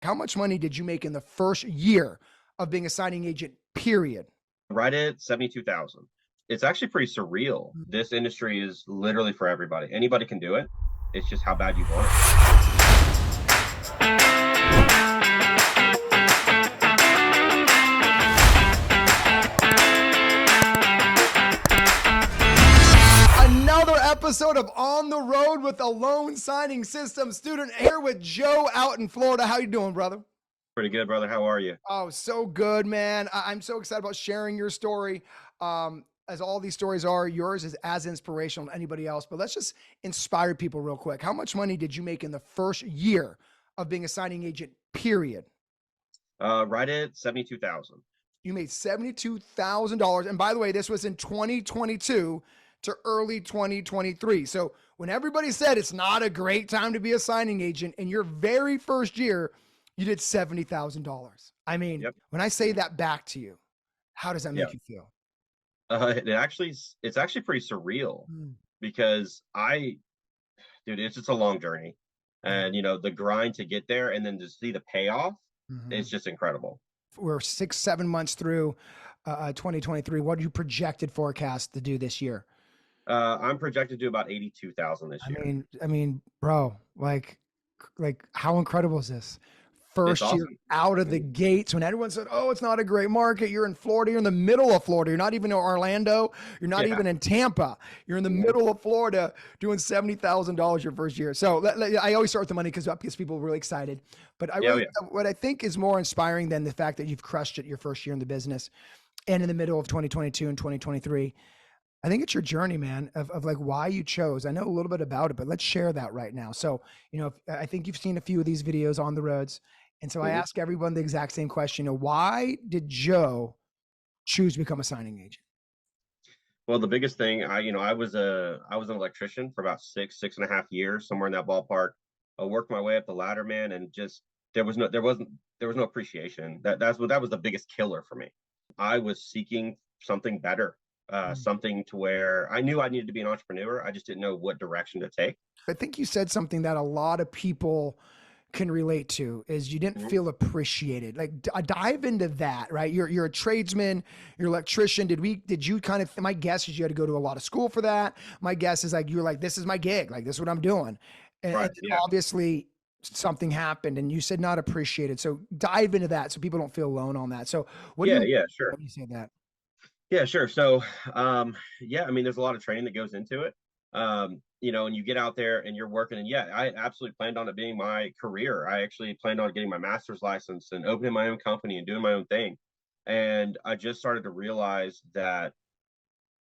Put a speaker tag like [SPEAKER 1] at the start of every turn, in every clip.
[SPEAKER 1] How much money did you make in the first year of being a signing agent, period?
[SPEAKER 2] Right at 72,000. It's actually pretty surreal. This industry is literally for everybody. Anybody can do it. It's just how bad you want it.
[SPEAKER 1] Another episode of On the Road with a Loan Signing System student here with Joe out in Florida. How you doing, brother?
[SPEAKER 2] Pretty good, brother. How are you?
[SPEAKER 1] Oh, so good, man. I'm so excited about sharing your story. As all these stories are, yours is as inspirational as anybody else. But let's just inspire people real quick. How much money did you make in the first year of being a signing agent, period?
[SPEAKER 2] Right at 72,000.
[SPEAKER 1] You made $72,000. And by the way, this was in 2022 to early 2023. So when everybody said it's not a great time to be a signing agent, in your very first year, you did $70,000. I mean,
[SPEAKER 2] Yep.
[SPEAKER 1] when I say that back to you, how does that
[SPEAKER 2] Yeah.
[SPEAKER 1] make you feel?
[SPEAKER 2] It's actually pretty surreal
[SPEAKER 1] Mm,
[SPEAKER 2] because dude, it's just a long journey,
[SPEAKER 1] yeah.
[SPEAKER 2] and the grind to get there, and then to see the payoff is
[SPEAKER 1] Mhm.
[SPEAKER 2] just incredible.
[SPEAKER 1] We're 6, 7 months through 2023. What are you projected forecast to do this year?
[SPEAKER 2] I'm projected to do about 82,000 this year.
[SPEAKER 1] Bro, like how incredible is this?
[SPEAKER 2] It's
[SPEAKER 1] First year
[SPEAKER 2] awesome.
[SPEAKER 1] out of the
[SPEAKER 2] Mhm.
[SPEAKER 1] gates when everyone said, "Oh, it's not a great market." You're in Florida. You're in the middle of Florida. You're not even in Orlando. You're not
[SPEAKER 2] Yeah.
[SPEAKER 1] even in Tampa. You're in the
[SPEAKER 2] Mhm.
[SPEAKER 1] middle of Florida doing $70,000 your first year. So I always start with the money because that gets people really excited. But
[SPEAKER 2] Yeah, oh, yeah.
[SPEAKER 1] what I think is more inspiring than the fact that you've crushed it your first year in the business and in the middle of 2022 and 2023. I think it's your journey, man, of like why you chose. I know a little bit about it, but let's share that right now. So, I think you've seen a few of these videos on the roads. And so I
[SPEAKER 2] Mhm.
[SPEAKER 1] ask everyone the exact same question. Why did Joe choose to become a signing agent?
[SPEAKER 2] Well, the biggest thing, I was an electrician for about 6.5 years, somewhere in that ballpark. I worked my way up the ladder, man, and just there was no appreciation. That was the biggest killer for me. I was seeking something better,
[SPEAKER 1] Mm.
[SPEAKER 2] something to where I knew I needed to be an entrepreneur. I just didn't know what direction to take.
[SPEAKER 1] I think you said something that a lot of people can relate to is you didn't
[SPEAKER 2] Mhm.
[SPEAKER 1] feel appreciated. Like dive into that, right? You're a tradesman, you're an electrician. Did you kind of, my guess is you had to go to a lot of school for that. My guess is like you were like, this is my gig, like this is what I'm doing. And
[SPEAKER 2] Right.
[SPEAKER 1] then
[SPEAKER 2] Yeah.
[SPEAKER 1] obviously something happened and you said not appreciated. So dive into that so people don't feel alone on that. So what do
[SPEAKER 2] Yeah.
[SPEAKER 1] you
[SPEAKER 2] Yeah. Sure.
[SPEAKER 1] when you say that?
[SPEAKER 2] Yeah, sure. So, yeah, I mean, there's a lot of training that goes into it. And you get out there and you're working, and yeah, I absolutely planned on it being my career. I actually planned on getting my master's license and opening my own company and doing my own thing. And I just started to realize that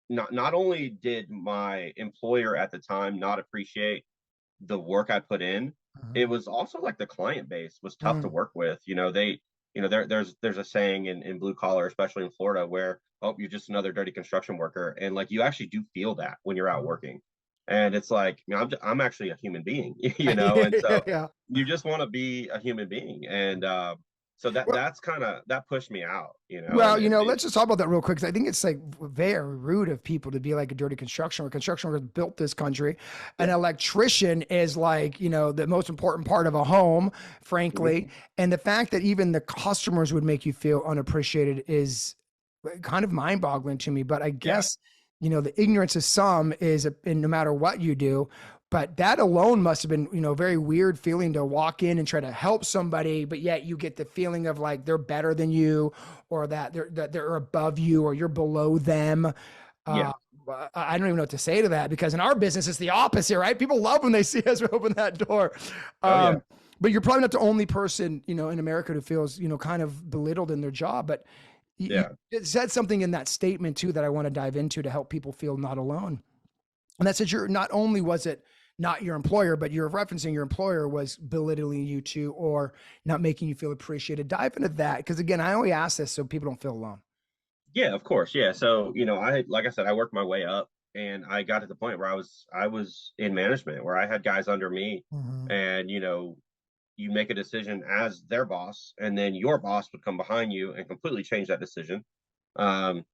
[SPEAKER 2] not only did my employer at the time not appreciate the work I put in, it
[SPEAKER 1] Mhm.
[SPEAKER 2] was also like the client base was tough to
[SPEAKER 1] Mm.
[SPEAKER 2] work with. There's a saying in blue collar, especially in Florida, where oh, you're just another dirty construction worker, and like you actually do feel that when you're out
[SPEAKER 1] Mhm.
[SPEAKER 2] working, and it's like I'm actually a human being, and so
[SPEAKER 1] Yeah.
[SPEAKER 2] you just want to be a human being, and so
[SPEAKER 1] Well,
[SPEAKER 2] that's kind of that pushed me out,
[SPEAKER 1] Well,
[SPEAKER 2] and it
[SPEAKER 1] let's just talk about that real quick because I think it's like very rude of people to be like a dirty construction worker. Construction workers built this country. An
[SPEAKER 2] yeah.
[SPEAKER 1] electrician is like, the most important part of a home, frankly.
[SPEAKER 2] Mhm.
[SPEAKER 1] And the fact that even the customers would make you feel unappreciated is kind of mind boggling to me. But I
[SPEAKER 2] Yeah.
[SPEAKER 1] guess, the ignorance of some is, and no matter what you do, but that alone must have been, very weird feeling to walk in and try to help somebody, but yet you get the feeling of like they're better than you or that they're above you or you're below them.
[SPEAKER 2] Yeah.
[SPEAKER 1] Uh, I don't even know what to say to that because in our business it's the opposite, right? People love when they see us open that door.
[SPEAKER 2] Oh yeah.
[SPEAKER 1] Um, but you're probably not the only person, in America who feels, kind of belittled in their job. But you
[SPEAKER 2] Yeah.
[SPEAKER 1] it said something in that statement too that I want to dive into to help people feel not alone. And that says you're not only was it not your employer, but you're referencing your employer was belittling you too, or not making you feel appreciated. Dive into that because again, I only ask this so people don't feel alone.
[SPEAKER 2] Yeah, of course. Yeah. So, like I said, I worked my way up, and I got to the point where I was in management where I had guys under me,
[SPEAKER 1] Mhm.
[SPEAKER 2] and you make a decision as their boss, and then your boss would come behind you and completely change that decision. Um,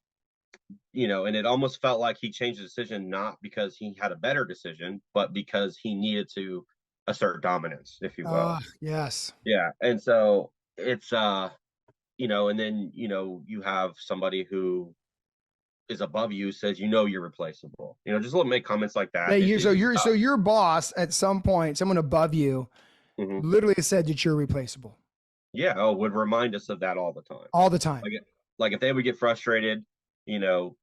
[SPEAKER 2] and it almost felt like he changed the decision not because he had a better decision, but because he needed to assert dominance, if you will.
[SPEAKER 1] Yes.
[SPEAKER 2] Yeah. And so it's and then you have somebody who is above you says, you're replaceable. Just little make comments like
[SPEAKER 1] Yeah,
[SPEAKER 2] that. It's
[SPEAKER 1] you
[SPEAKER 2] it's just
[SPEAKER 1] so
[SPEAKER 2] tough.
[SPEAKER 1] your boss at some point, someone above you,
[SPEAKER 2] Hmm.
[SPEAKER 1] literally said that you're replaceable
[SPEAKER 2] Yeah, oh, would remind us of that all the time.
[SPEAKER 1] all the time.
[SPEAKER 2] Like like if they would get frustrated, you know,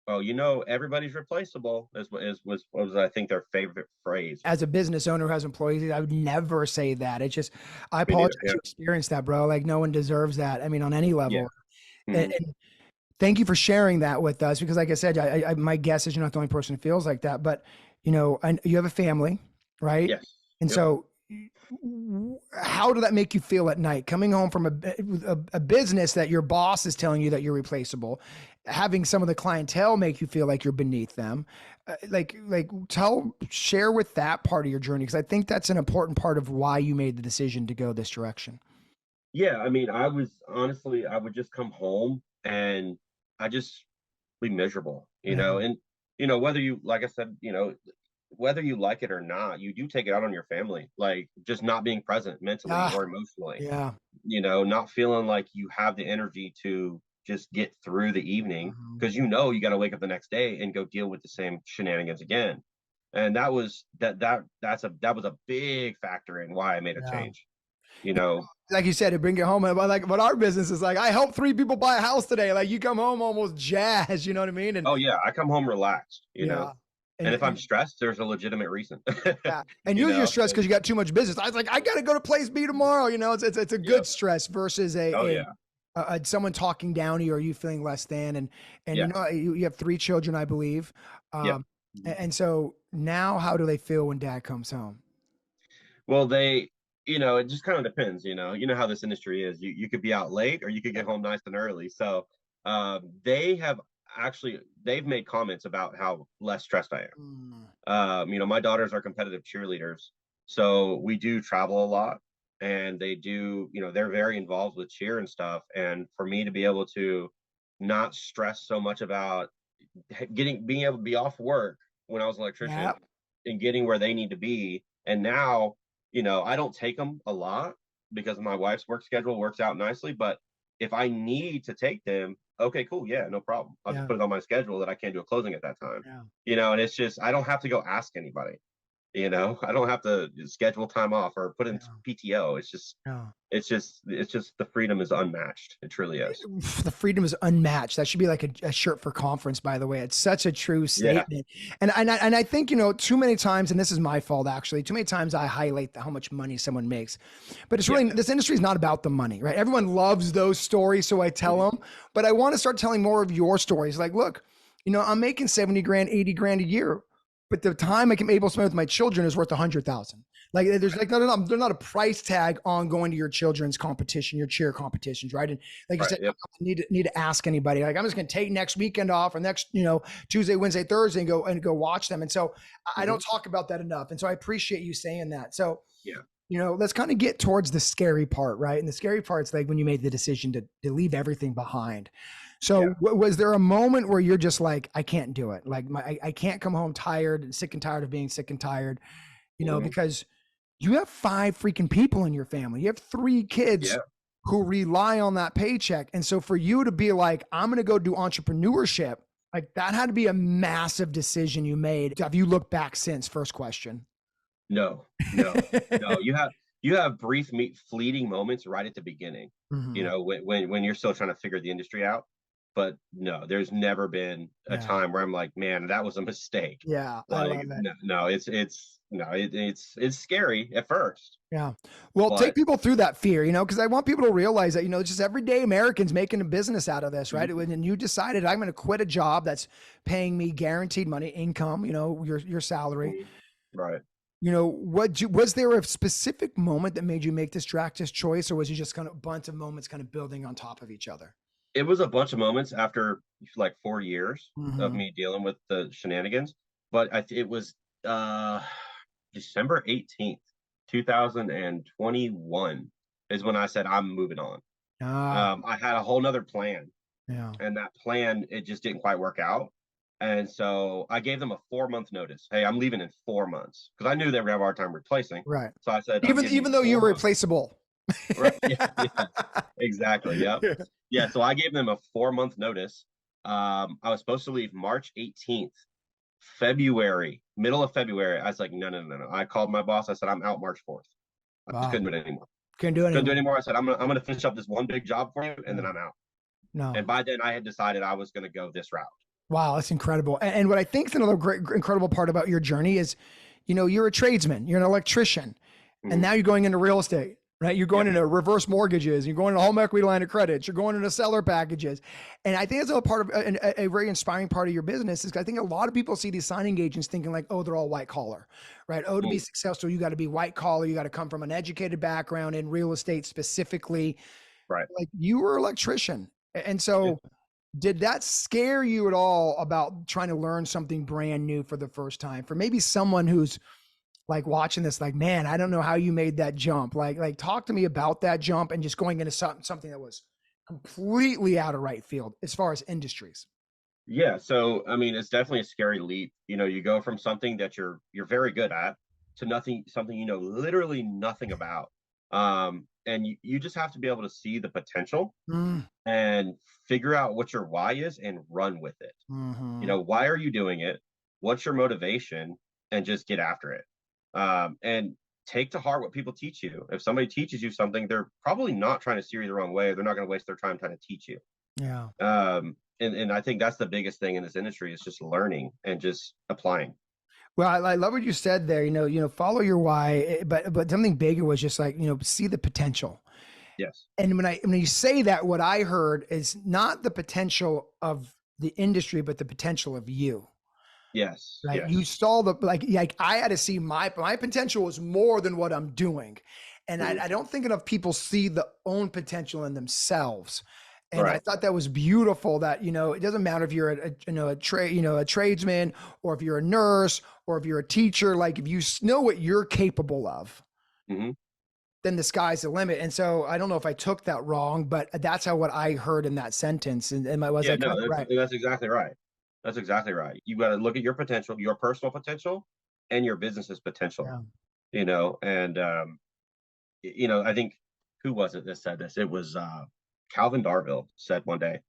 [SPEAKER 2] oh, everybody's replaceable was I think their favorite phrase.
[SPEAKER 1] As a business owner who has employees, I would never say that. It's just, I
[SPEAKER 2] Me neither.
[SPEAKER 1] apologize
[SPEAKER 2] Yeah.
[SPEAKER 1] you experienced that, bro. Like no one deserves that. I mean, on any
[SPEAKER 2] Yeah.
[SPEAKER 1] level.
[SPEAKER 2] Hmm.
[SPEAKER 1] And thank you for sharing that with us because, like I said, my guess is you're not the only person who feels like that. But you have a family, right?
[SPEAKER 2] Yes.
[SPEAKER 1] And
[SPEAKER 2] Yep.
[SPEAKER 1] so, how did that make you feel at night coming home from a business that your boss is telling you that you're replaceable, having some of the clientele make you feel like you're beneath them? Share with that part of your journey because I think that's an important part of why you made the decision to go this direction.
[SPEAKER 2] Yeah, I mean, I would just come home and I just be miserable,
[SPEAKER 1] Yeah.
[SPEAKER 2] and whether you like I said, whether you like it or not, you do take it out on your family, like just not being present mentally
[SPEAKER 1] Ah,
[SPEAKER 2] or emotionally,
[SPEAKER 1] yeah.
[SPEAKER 2] not feeling like you have the energy to just get through the evening
[SPEAKER 1] Mhm.
[SPEAKER 2] because you got to wake up the next day and go deal with the same shenanigans again. And that was a big factor in why I made a
[SPEAKER 1] Yeah.
[SPEAKER 2] change. You know,
[SPEAKER 1] Like you said, to bring it home. But our business is like, I helped three people buy a house today. Like you come home almost jazzed, you know what I mean? And
[SPEAKER 2] oh yeah, I come home relaxed,
[SPEAKER 1] yeah,
[SPEAKER 2] and
[SPEAKER 1] and
[SPEAKER 2] if I'm stressed, there's a legitimate reason.
[SPEAKER 1] yeah, and usually you're stressed
[SPEAKER 2] So
[SPEAKER 1] because you got too much business. I was like, I got to go to place B tomorrow. It's a
[SPEAKER 2] yep.
[SPEAKER 1] good stress versus
[SPEAKER 2] Oh yeah.
[SPEAKER 1] someone talking down to you or you feeling less than. And
[SPEAKER 2] Yeah.
[SPEAKER 1] you have three children, I believe.
[SPEAKER 2] Yep.
[SPEAKER 1] And so now, how do they feel when dad comes home?
[SPEAKER 2] Well, it just kind of depends, You know how this industry is. You could be out late or you could get home nice and early. So they've made comments about how less stressed I am.
[SPEAKER 1] Mm,
[SPEAKER 2] My daughters are competitive cheerleaders, so we do travel a lot, and they do, they're very involved with cheer and stuff. And for me to be able to not stress so much about being able to be off work when I was an
[SPEAKER 1] yeah,
[SPEAKER 2] electrician and getting where they need to be. And now, I don't take them a lot because my wife's work schedule works out nicely. But if I need to take them, okay, cool, yeah, no problem. I'll just
[SPEAKER 1] yeah,
[SPEAKER 2] put it on my schedule that I can't do a closing at that time.
[SPEAKER 1] yeah,
[SPEAKER 2] And it's just I don't have to go ask anybody. I don't have to schedule time off or put in
[SPEAKER 1] yeah,
[SPEAKER 2] PTO.
[SPEAKER 1] yeah.
[SPEAKER 2] It's just the freedom is unmatched. It truly is.
[SPEAKER 1] The freedom is unmatched. That should be like a shirt for conference, by the way. It's such a true
[SPEAKER 2] Yeah.
[SPEAKER 1] statement. And I think, too many times, and this is my fault actually, too many times I highlight how much money someone makes. But it's
[SPEAKER 2] Yeah.
[SPEAKER 1] really, this industry is not about the money, right? Everyone loves those stories. So I tell
[SPEAKER 2] Mhm.
[SPEAKER 1] them, but I want to start telling more of your stories. Like, look, I'm making 70 grand, 80 grand a year, but the time I can able to spend with my children is worth 100,000. Like there's like there's not a price tag on going to your children's competition, your cheer competitions, right? And like you
[SPEAKER 2] Right.
[SPEAKER 1] said, I
[SPEAKER 2] Yep.
[SPEAKER 1] don't need to ask anybody. Like I'm just going to take next weekend off or next Tuesday, Wednesday, Thursday and go watch them. And so I don't
[SPEAKER 2] Hmm.
[SPEAKER 1] talk about that enough. And so I appreciate you saying that. So
[SPEAKER 2] Yeah.
[SPEAKER 1] let's kind of get towards the scary part, right? And the scary part's like when you made the decision to leave everything behind. So
[SPEAKER 2] Yeah.
[SPEAKER 1] was there a moment where you're just like, I can't do it. Like I can't come home tired and sick and tired of being sick and tired,
[SPEAKER 2] Hmm.
[SPEAKER 1] because you have five freaking people in your family. You have three kids
[SPEAKER 2] Yeah.
[SPEAKER 1] who rely on that paycheck. And so for you to be like, I'm going to go do entrepreneurship, like that had to be a massive decision you made. Have you looked back since? First question.
[SPEAKER 2] No, no, no. You have brief, fleeting moments right at the beginning.
[SPEAKER 1] Mhm.
[SPEAKER 2] When you're still trying to figure the industry out. But no, there's never been a
[SPEAKER 1] Yeah.
[SPEAKER 2] time where I'm like, man, that was a mistake.
[SPEAKER 1] Yeah. I
[SPEAKER 2] Like,
[SPEAKER 1] love it.
[SPEAKER 2] no, no, it's no, it's scary at first,
[SPEAKER 1] Yeah. Well, take
[SPEAKER 2] but
[SPEAKER 1] people through that fear, because I want people to realize that, just everyday Americans making a business out of this, right?
[SPEAKER 2] mhm,
[SPEAKER 1] When you decided I'm going to quit a job that's paying me guaranteed money, income, your salary,
[SPEAKER 2] mhm, right.
[SPEAKER 1] was there a specific moment that made you make this drastic choice, or was it just kind of a bunch of moments kind of building on top of each other?
[SPEAKER 2] It was a bunch of moments after like 4 years of
[SPEAKER 1] Hmm.
[SPEAKER 2] me dealing with the shenanigans, but it was uh December 18th, 2021 is when I said I'm moving on.
[SPEAKER 1] Ah,
[SPEAKER 2] I had a whole nother plan,
[SPEAKER 1] yeah.
[SPEAKER 2] and that plan it just didn't quite work out. And so I gave them a 4 month notice. Hey, I'm leaving in 4 months because I knew they were gonna have a hard time replacing.
[SPEAKER 1] Right.
[SPEAKER 2] So I said, I'm
[SPEAKER 1] Even
[SPEAKER 2] giving you
[SPEAKER 1] even though you
[SPEAKER 2] 4
[SPEAKER 1] were
[SPEAKER 2] months.
[SPEAKER 1] replaceable.
[SPEAKER 2] Right. Yeah. Yeah. Exactly. Yep.
[SPEAKER 1] Yeah.
[SPEAKER 2] Yeah. So I gave them a 4 month notice. I was supposed to leave March 18th. February, middle of February, I was like, no, no, no, no. I called my boss. I said, I'm out March 4th. I just
[SPEAKER 1] Wow.
[SPEAKER 2] couldn't do it anymore.
[SPEAKER 1] Couldn't do it
[SPEAKER 2] Couldn't do it
[SPEAKER 1] anymore.
[SPEAKER 2] anymore. I said, I'm gonna finish up this one big job for you, and
[SPEAKER 1] Yeah.
[SPEAKER 2] then I'm out.
[SPEAKER 1] No.
[SPEAKER 2] And by then, I had decided I was gonna go this route.
[SPEAKER 1] Wow, that's incredible. And what I think is another great, incredible part about your journey is, you're a tradesman, you're an electrician, and
[SPEAKER 2] Mhm.
[SPEAKER 1] now you're going into real estate, right? You're going
[SPEAKER 2] Yep.
[SPEAKER 1] into reverse mortgages, you're going into home equity line of credits, you're going into seller packages. And I think that's a part of a very inspiring part of your business is I think a lot of people see these signing agents thinking like, oh, they're all white collar, right? Oh, to be
[SPEAKER 2] Mhm.
[SPEAKER 1] successful, you got to be white collar, you got to come from an educated background in real estate specifically.
[SPEAKER 2] Right.
[SPEAKER 1] Like you were an electrician. And
[SPEAKER 2] Yeah.
[SPEAKER 1] so did that scare you at all about trying to learn something brand new for the first time? For maybe someone who's like watching this, like, man, I don't know how you made that jump. Like talk to me about that jump and just going into something that was completely out of right field as far as industries.
[SPEAKER 2] Yeah. So I mean, it's definitely a scary leap. You go from something that you're very good at to nothing, something you know literally nothing about. And you just have to be able to see the potential
[SPEAKER 1] Mm,
[SPEAKER 2] and figure out what your why is and run with it.
[SPEAKER 1] hmm
[SPEAKER 2] Why are you doing it? What's your motivation? And just get after it. And take to heart what people teach you. If somebody teaches you something, they're probably not trying to steer you the wrong way. They're not going to waste their time trying to teach you.
[SPEAKER 1] Yeah.
[SPEAKER 2] And I think that's the biggest thing in this industry is just learning and just applying.
[SPEAKER 1] Well, I love what you said there. Follow your why, but something bigger was just like see the potential.
[SPEAKER 2] Yes.
[SPEAKER 1] And when you say that, what I heard is not the potential of the industry, but the potential of you.
[SPEAKER 2] Yes.
[SPEAKER 1] Right. You
[SPEAKER 2] Yes.
[SPEAKER 1] saw like I had to see my potential was more than what I'm doing. And
[SPEAKER 2] Mhm.
[SPEAKER 1] I don't think enough people see the own potential in themselves. And I
[SPEAKER 2] Right.
[SPEAKER 1] thought that was beautiful that, it doesn't matter if you're a tradesman or if you're a nurse or if you're a teacher, like if you know what you're capable of,
[SPEAKER 2] Hmm.
[SPEAKER 1] then the sky's the limit. And so I don't know if I took that wrong, but that's how what I heard in that sentence. And was
[SPEAKER 2] Yeah.
[SPEAKER 1] I kind
[SPEAKER 2] No,
[SPEAKER 1] of right?
[SPEAKER 2] that's exactly right. That's exactly right. You got to look at your potential, your personal potential, and your business's potential.
[SPEAKER 1] Yeah.
[SPEAKER 2] And I think who was it that said this? It was Calvin Darville said one day.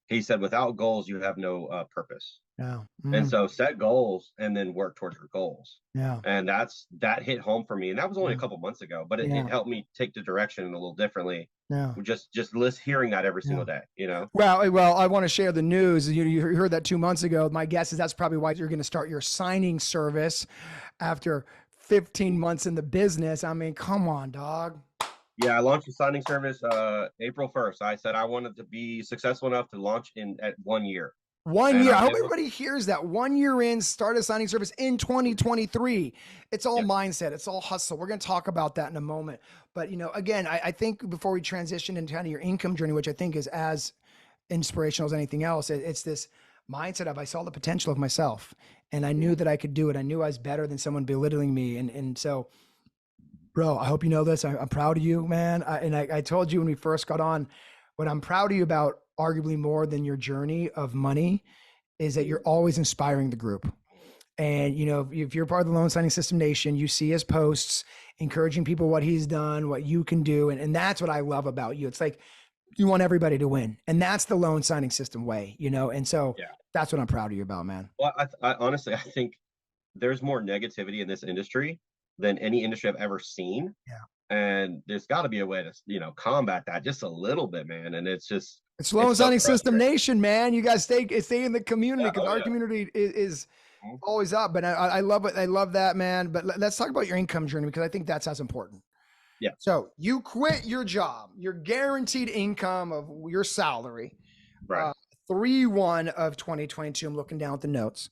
[SPEAKER 2] He said, "Without goals, you have no purpose."
[SPEAKER 1] Yeah.
[SPEAKER 2] And
[SPEAKER 1] Mm,
[SPEAKER 2] so set goals and then work towards your goals.
[SPEAKER 1] yeah.
[SPEAKER 2] And that hit home for me. And that was only a
[SPEAKER 1] Yeah.
[SPEAKER 2] couple months ago, but it
[SPEAKER 1] Yeah.
[SPEAKER 2] helped me take the direction a little differently.
[SPEAKER 1] Yeah.
[SPEAKER 2] Just list hearing that every
[SPEAKER 1] Yeah.
[SPEAKER 2] single day.
[SPEAKER 1] Well, I want to share the news. You heard that 2 months ago. My guess is that's probably why you're going to start your signing service after 15 months in the business. I mean, come on, dog.
[SPEAKER 2] Yeah, I launched a signing service April 1st. I said I wanted to be successful enough to launch in at 1 year.
[SPEAKER 1] One
[SPEAKER 2] And
[SPEAKER 1] year.
[SPEAKER 2] I
[SPEAKER 1] I
[SPEAKER 2] was
[SPEAKER 1] hope
[SPEAKER 2] able.
[SPEAKER 1] everybody hears that. 1 year in, start a signing service in 2023. It's all
[SPEAKER 2] Yes.
[SPEAKER 1] mindset. It's all hustle. We're going to talk about that in a moment. But, again, I think before we transition into kind of your income journey, which I think is as inspirational as anything else, it's this mindset of I saw the potential of myself and I knew
[SPEAKER 2] Mhm.
[SPEAKER 1] that I could do it. I knew I was better than someone belittling me. And so, bro, I hope you know this. I'm proud of you, man. I told you when we first got on, what I'm proud of you about, arguably more than your journey of money, is that you're
[SPEAKER 2] Mhm.
[SPEAKER 1] always inspiring the group. And if you're part of the Loan Signing System Nation, you see his posts encouraging people what he's done, what you can do, and that's what I love about you. It's like you want everybody to win, and that's the loan signing system way. And so
[SPEAKER 2] Yeah.
[SPEAKER 1] that's what I'm proud of you about, man.
[SPEAKER 2] Well, I honestly I think there's more negativity in this industry than any industry I've ever seen.
[SPEAKER 1] Yeah.
[SPEAKER 2] And there's got to be a way to combat that just a little bit, man. And
[SPEAKER 1] It's Loan
[SPEAKER 2] it's so
[SPEAKER 1] Signing System
[SPEAKER 2] frustrating.
[SPEAKER 1] Nation, man. You guys stay in the community
[SPEAKER 2] Yeah.
[SPEAKER 1] because
[SPEAKER 2] Oh
[SPEAKER 1] our
[SPEAKER 2] yeah.
[SPEAKER 1] community is
[SPEAKER 2] Mhm.
[SPEAKER 1] always up. But I love it. I love that, man. But let's talk about your income journey because I think that's as important.
[SPEAKER 2] Yeah.
[SPEAKER 1] So you quit your job, your guaranteed income of your salary,
[SPEAKER 2] Right.
[SPEAKER 1] uh, 3/1 of 2022. I'm looking down at the notes.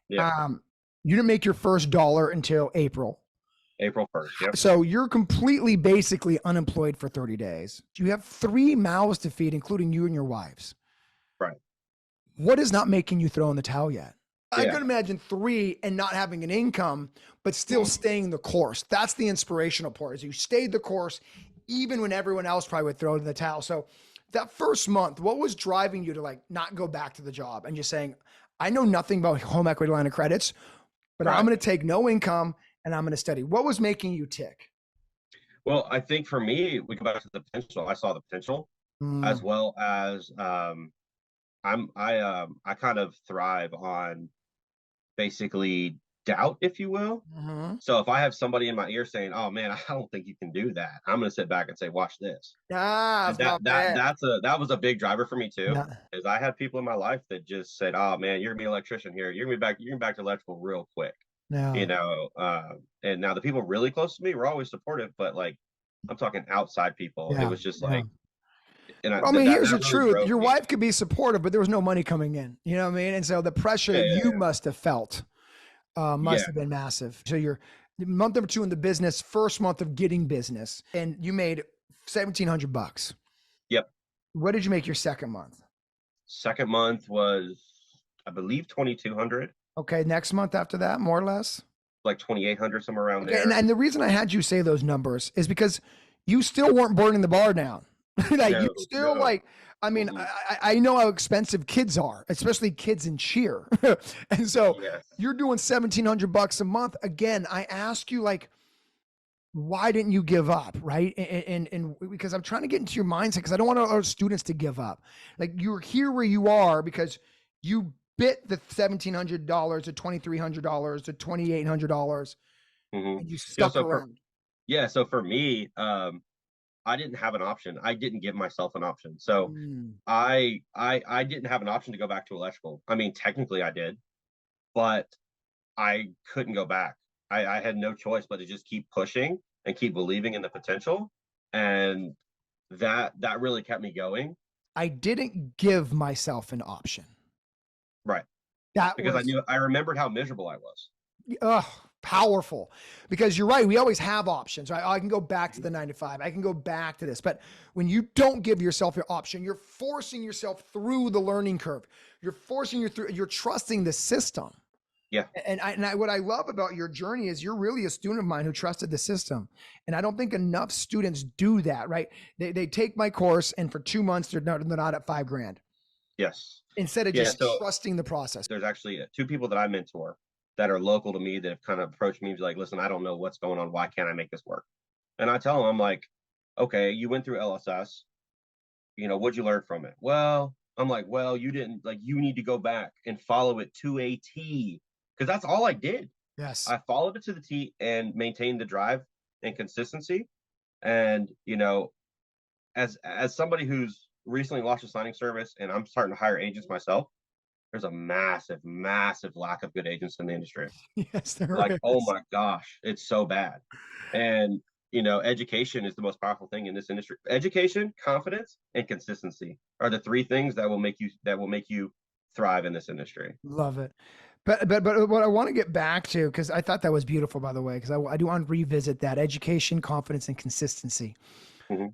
[SPEAKER 2] Yeah.
[SPEAKER 1] Um, you didn't make your first dollar until April.
[SPEAKER 2] April 1st. Yep.
[SPEAKER 1] So you're completely basically unemployed for 30 days. You have three mouths to feed, including you and your wives.
[SPEAKER 2] Right.
[SPEAKER 1] What is not making you throw in the towel yet? I
[SPEAKER 2] Yeah.
[SPEAKER 1] could imagine three and not having an income, but still
[SPEAKER 2] Mhm.
[SPEAKER 1] staying the course. That's the inspirational part is you stayed the course, even when everyone else probably would throw in the towel. So that first month, what was driving you to like not go back to the job and just saying, I know nothing about home equity line of credits, but I'm
[SPEAKER 2] Right.
[SPEAKER 1] going to take no income and I'm going to study. What was making you tick?
[SPEAKER 2] Well, I think for me, we go back to the potential. I saw the potential as
[SPEAKER 1] Mm,
[SPEAKER 2] well as I kind of thrive on basically doubt, if you will.
[SPEAKER 1] mhm.
[SPEAKER 2] So if I have somebody in my ear saying, "Oh man, I don't think you can do that," I'm going to sit back and say, "Watch this."
[SPEAKER 1] Ah,
[SPEAKER 2] And
[SPEAKER 1] that's not bad.
[SPEAKER 2] that was a big driver for me too,
[SPEAKER 1] Yeah.
[SPEAKER 2] is I had people in my life that just said, "Oh man, you're gonna be an electrician here. You're gonna be back to electrical real quick." You
[SPEAKER 1] Yeah.
[SPEAKER 2] know, and now the people really close to me were always supportive, but like I'm talking outside people, it
[SPEAKER 1] Yeah.
[SPEAKER 2] was just
[SPEAKER 1] Yeah.
[SPEAKER 2] like, and
[SPEAKER 1] I mean, here's
[SPEAKER 2] that
[SPEAKER 1] the
[SPEAKER 2] really
[SPEAKER 1] truth.
[SPEAKER 2] drove
[SPEAKER 1] Your
[SPEAKER 2] me.
[SPEAKER 1] wife could be supportive, but there was no money coming in. You know what I mean? And so the pressure
[SPEAKER 2] Yeah,
[SPEAKER 1] that you
[SPEAKER 2] yeah,
[SPEAKER 1] must have felt must
[SPEAKER 2] yeah.
[SPEAKER 1] have been massive. So you're month number two in the business, first month of getting business, and you made $1,700.
[SPEAKER 2] Yep.
[SPEAKER 1] What did you make your second month?
[SPEAKER 2] Second month was, I believe, 2,200,
[SPEAKER 1] Okay, next month after that, more or less.
[SPEAKER 2] like 2,800, somewhere around
[SPEAKER 1] Okay,
[SPEAKER 2] there.
[SPEAKER 1] and the reason I had you say those numbers is because you still weren't burning the bar down. Like you
[SPEAKER 2] No,
[SPEAKER 1] still
[SPEAKER 2] no.
[SPEAKER 1] like, I mean,
[SPEAKER 2] Mm-mm.
[SPEAKER 1] I know how expensive kids are, especially kids in cheer. And so
[SPEAKER 2] Yes.
[SPEAKER 1] you're doing $1,700 a month. Again, I ask you like, why didn't you give up? Right. And because I'm trying to get into your mindset because I don't want our students to give up. Like you're here where you are because you bit the $1,700 to $2,300 to $2,800
[SPEAKER 2] Hmm.
[SPEAKER 1] and you
[SPEAKER 2] You know,
[SPEAKER 1] stuck
[SPEAKER 2] so for
[SPEAKER 1] around.
[SPEAKER 2] yeah, so for me, I didn't have an option. I didn't give myself an option. So
[SPEAKER 1] Mm.
[SPEAKER 2] I didn't have an option to go back to electrical. I mean, technically I did, but I couldn't go back. I had no choice but to just keep pushing and keep believing in the potential. And that really kept me going.
[SPEAKER 1] I didn't give myself an option.
[SPEAKER 2] Right.
[SPEAKER 1] That
[SPEAKER 2] Because
[SPEAKER 1] was
[SPEAKER 2] I remembered how miserable I was.
[SPEAKER 1] ugh, powerful. Because you're right, we always have options, right? I can go back to
[SPEAKER 2] Mhm.
[SPEAKER 1] the 9 to 5. I can go back to this. But when you don't give yourself your option, you're forcing yourself through the learning curve. You're forcing you through, you're trusting the system.
[SPEAKER 2] Yeah.
[SPEAKER 1] What I love about your journey is you're really a student of mine who trusted the system. And I don't think enough students do that, right? They take my course and for 2 months, they're not at 5 grand
[SPEAKER 2] Yes.
[SPEAKER 1] instead of
[SPEAKER 2] Yeah.
[SPEAKER 1] just
[SPEAKER 2] So
[SPEAKER 1] trusting the process.
[SPEAKER 2] there's actually two people that I mentor that are local to me that have kind of approached me like, listen, I don't know what's going on. Why can't I make this work? And I tell them, I'm like, okay, you went through LSS. You know, what'd you learn from it? Well, I'm like, well, you didn't, like, you need to go back and follow it to a T, because that's all I did.
[SPEAKER 1] Yes.
[SPEAKER 2] I followed it to the T and maintained the drive and consistency. And, you know, as somebody who's recently launched a signing service and I'm starting to hire agents myself, there's a massive, massive lack of good agents in the industry.
[SPEAKER 1] Yes, there
[SPEAKER 2] Like, oh
[SPEAKER 1] is.
[SPEAKER 2] my gosh, it's so bad. And you know, education is the most powerful thing in this industry. Education, confidence, and consistency are the three things that will make you thrive in this industry.
[SPEAKER 1] Love it. But what I want to get back to, because I thought that was beautiful, by the way, because I do want to revisit that education, confidence, and consistency.
[SPEAKER 2] Hmm.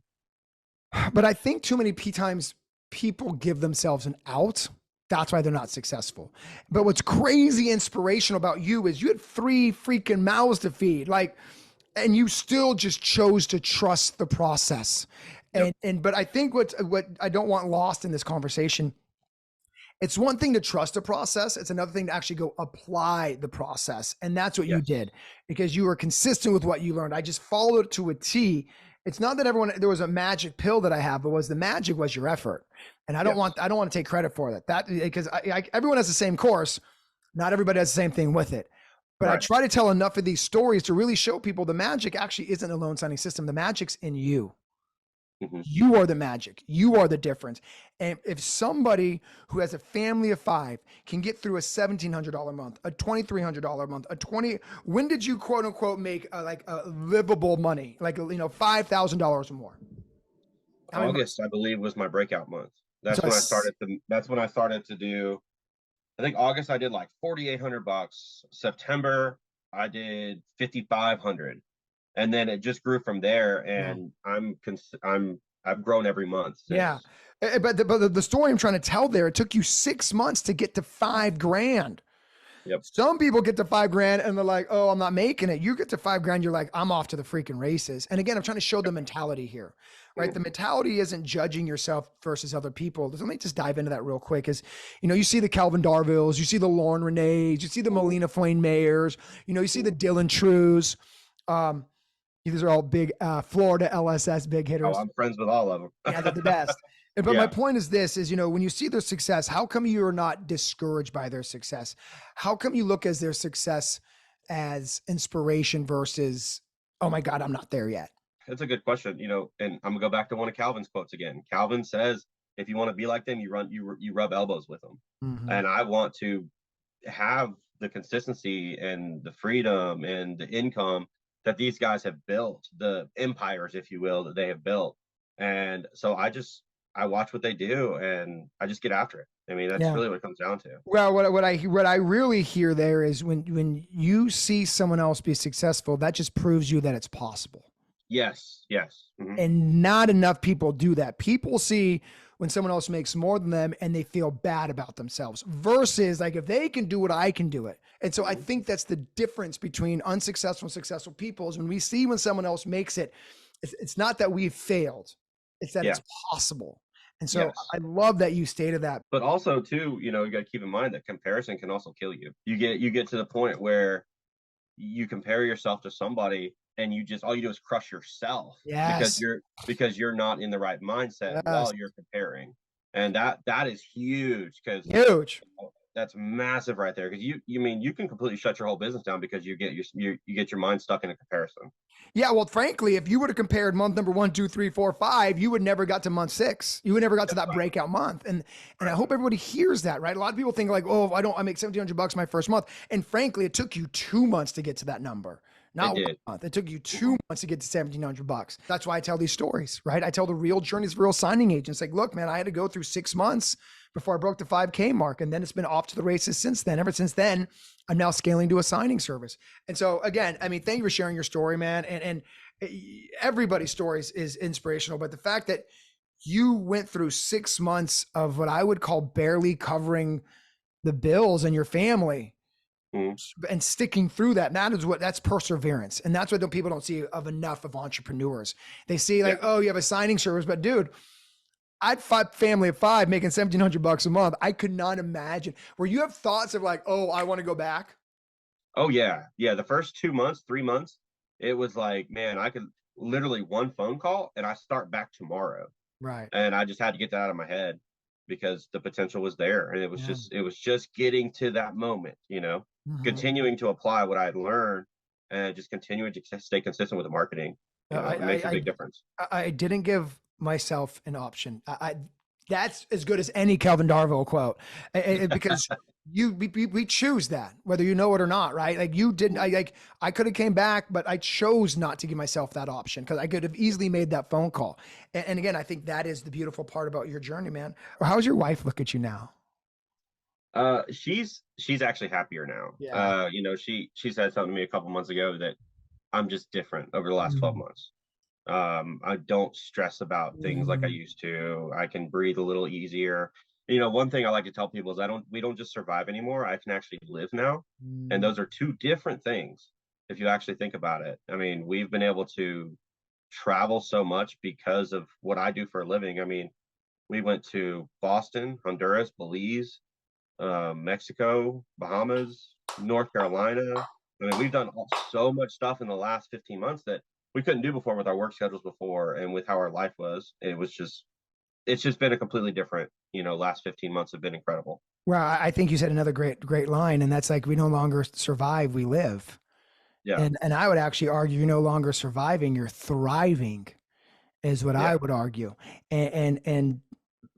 [SPEAKER 1] But I think too many times people give themselves an out. That's why they're not successful. But what's crazy inspirational about you is you had three freaking mouths to feed, like, and you still just chose to trust the process.
[SPEAKER 2] Yep.
[SPEAKER 1] And but I think what I don't want lost in this conversation, it's one thing to trust a process. It's another thing to actually go apply the process. And that's what you
[SPEAKER 2] Yes.
[SPEAKER 1] did because you were consistent with what you learned. I just followed it to a T. It's not that there was a magic pill that I have, but was the magic was your effort. And
[SPEAKER 2] Yes.
[SPEAKER 1] I don't want to take credit for that because everyone has the same course. Not everybody has the same thing with it. But I
[SPEAKER 2] Right.
[SPEAKER 1] try to tell enough of these stories to really show people the magic actually isn't a loan signing system. The magic's in you.
[SPEAKER 2] Hmm.
[SPEAKER 1] You are the magic. You are the difference. And if somebody who has a family of five can get through a $1,700 a month, a $2,300 a month, a 20, when did you quote unquote make like a livable money, like, $5,000 or more? How many months?
[SPEAKER 2] August, I believe, was my breakout month.
[SPEAKER 1] So
[SPEAKER 2] That's when I started to do. I think August I did like 4,800 bucks. September I did 5,500, and then it just grew from there.
[SPEAKER 1] yeah.
[SPEAKER 2] And I've grown every month
[SPEAKER 1] Yeah.
[SPEAKER 2] since.
[SPEAKER 1] But the story I'm trying to tell there, it took you 6 months to get to 5 grand.
[SPEAKER 2] Yep.
[SPEAKER 1] Some people get to 5 grand and they're like, oh, I'm not making it. You get to 5 grand, you're like, I'm off to the freaking races. And again, I'm trying to show the mentality here. right? The mentality isn't judging yourself versus other people. Let me just dive into that real quick. Is, you see the Calvin Darvilles, you see the Lauren Renees, you see the Melina Flane Mayers, you see the Dylan Trues. These are all big Florida LSS big
[SPEAKER 2] Oh,
[SPEAKER 1] hitters.
[SPEAKER 2] I'm friends with all of
[SPEAKER 1] Yeah, they're
[SPEAKER 2] them.
[SPEAKER 1] the best. But my
[SPEAKER 2] Yeah.
[SPEAKER 1] point is this is, when you see their success, how come you're not discouraged by their success? How come you look as their success as inspiration versus, oh my God, I'm not there yet?
[SPEAKER 2] That's a good question, and I'm gonna go back to one of Calvin's quotes again. Calvin says, if you want to be like them, you rub elbows with them.
[SPEAKER 1] Mm-hmm.
[SPEAKER 2] And I want to have the consistency and the freedom and the income that these guys have built, the empires, if you will, that they have built. And so I watch what they do and I just get after it. I mean, that's
[SPEAKER 1] Yeah.
[SPEAKER 2] really what it comes down to.
[SPEAKER 1] Well, what I really hear there is when you see someone else be successful, that just proves you that it's possible.
[SPEAKER 2] Yes, yes.
[SPEAKER 1] And not enough people do that. People see when someone else makes more than them and they feel bad about themselves versus like if they can do it, I can do it. And so I think that's the difference between unsuccessful and successful people is when we see when someone else makes it, it's not that we've failed, it's that
[SPEAKER 2] Yeah,
[SPEAKER 1] it's possible. And so
[SPEAKER 2] yes.
[SPEAKER 1] I love that you stated that.
[SPEAKER 2] But also too, you got to keep in mind that comparison can also kill you. You get to the point where you compare yourself to somebody and you just all you do is crush yourself because
[SPEAKER 1] Yes.
[SPEAKER 2] you're not in the right mindset
[SPEAKER 1] Yes.
[SPEAKER 2] while you're comparing. And that is huge because
[SPEAKER 1] Huge.
[SPEAKER 2] that's massive right there because you mean you can completely shut your whole business down because you get your mind stuck in a comparison.
[SPEAKER 1] Yeah, well, frankly, if you would have compared month number 1, 2, 3, 4, 5, you would never got to month 6. You would never got to that breakout month. And I
[SPEAKER 2] Right.
[SPEAKER 1] hope everybody hears that, right? A lot of people think like, oh, I make $1,700 my first month. And frankly, it took you 2 months to get to that number.
[SPEAKER 2] It
[SPEAKER 1] Not one
[SPEAKER 2] did.
[SPEAKER 1] month. It took you two
[SPEAKER 2] Mhm.
[SPEAKER 1] months to get to $1,700. That's why I tell these stories, right? I tell the real journeys of real signing agents. Like, look, man, I had to go through 6 months before I broke the 5K mark. And then it's been off to the races since then. Ever since then, I'm now scaling to a signing service. And so again, I mean, thank you for sharing your story, man. And everybody's stories is inspirational, but the fact that you went through 6 months of what I would call barely covering the bills and your family
[SPEAKER 2] Mhm.
[SPEAKER 1] and sticking through that's perseverance. And that's what people don't see of enough of entrepreneurs. They see
[SPEAKER 2] Yeah.
[SPEAKER 1] like, oh, you have a signing service, but dude, I'd family of 5 making $1,700 a month. I could not imagine where you have thoughts of like, oh, I want to go back.
[SPEAKER 2] Oh yeah. Yeah. The first 2 months, 3 months, it was like, man, I could literally one phone call and I start back tomorrow.
[SPEAKER 1] Right.
[SPEAKER 2] And I just had to get that out of my head because the potential was there, and
[SPEAKER 1] Yeah.
[SPEAKER 2] it was just getting to that moment,
[SPEAKER 1] Mhm.
[SPEAKER 2] continuing to apply what I had learned and just continuing to stay consistent with the marketing.
[SPEAKER 1] I,
[SPEAKER 2] It makes a
[SPEAKER 1] I,
[SPEAKER 2] big difference.
[SPEAKER 1] I didn't give myself an option. That's as good as any Kelvin Darville quote, because we choose that whether you know it or not, right? Like you didn't. I could have came back, but I chose not to give myself that option because I could have easily made that phone call. And again, I think that is the beautiful part about your journey, man. Or how's your wife look at you now?
[SPEAKER 2] She's actually happier now.
[SPEAKER 1] Yeah.
[SPEAKER 2] She said something to me a couple months ago that I'm just different over the last 12
[SPEAKER 1] Mhm.
[SPEAKER 2] months. I don't stress about things like I
[SPEAKER 1] Mhm.
[SPEAKER 2] used to. I can breathe a little easier. One thing I like to tell people is we don't just survive anymore. I can actually live now. And
[SPEAKER 1] Mhm.
[SPEAKER 2] those are two different things if you actually think about it. I mean, we've been able to travel so much because of what I do for a living. I mean, we went to Boston, Honduras, Belize, Mexico, Bahamas, North Carolina. I mean, we've done so much stuff in the last 15 months that we couldn't do before with our work schedules before and with how our life was. It's just been a completely different, last 15 months have been incredible.
[SPEAKER 1] Well, I think you said another great line, and that's like we no longer survive, we live.
[SPEAKER 2] Yeah.
[SPEAKER 1] And I would actually argue you're no longer surviving, you're thriving, is what I
[SPEAKER 2] Yeah.
[SPEAKER 1] would argue. And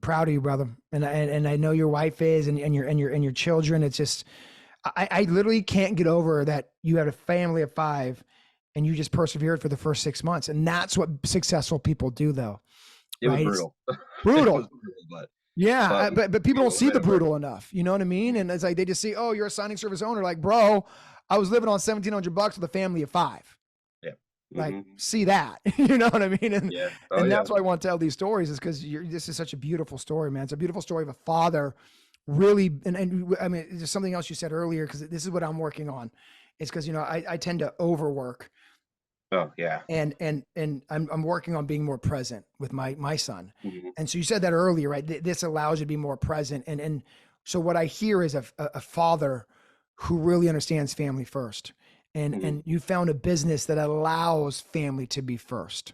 [SPEAKER 1] proud of you, brother. And I know your wife is, and your children. It's just I literally can't get over that you had a family of 5, and you just persevered for the first 6 months, and that's what successful people do, though,
[SPEAKER 2] It was
[SPEAKER 1] right? It's
[SPEAKER 2] brutal. It was
[SPEAKER 1] brutal.
[SPEAKER 2] brutal,
[SPEAKER 1] Yeah,
[SPEAKER 2] but
[SPEAKER 1] but people
[SPEAKER 2] we
[SPEAKER 1] don't see the
[SPEAKER 2] made it work.
[SPEAKER 1] brutal enough. You know what I mean? And it's like they just see, oh, you're a signing service owner. Like, bro, I was living on $1,700 with a family of 5.
[SPEAKER 2] Yeah.
[SPEAKER 1] Like,
[SPEAKER 2] Hmm.
[SPEAKER 1] see that. You know what I mean? And
[SPEAKER 2] Yeah. Oh
[SPEAKER 1] and
[SPEAKER 2] yeah.
[SPEAKER 1] that's why I want to tell these stories is because this is such a beautiful story, man. It's a beautiful story of a father really, and I mean, there's something else you said earlier because this is what I'm working on. It's because I tend to overwork
[SPEAKER 2] Oh yeah.
[SPEAKER 1] And I'm working on being more present with my son.
[SPEAKER 2] Hmm.
[SPEAKER 1] And so you said that earlier, right? This allows you to be more present. And so what I hear is a father who really understands family first.
[SPEAKER 2] Hmm.
[SPEAKER 1] And you found a business that allows family to be first.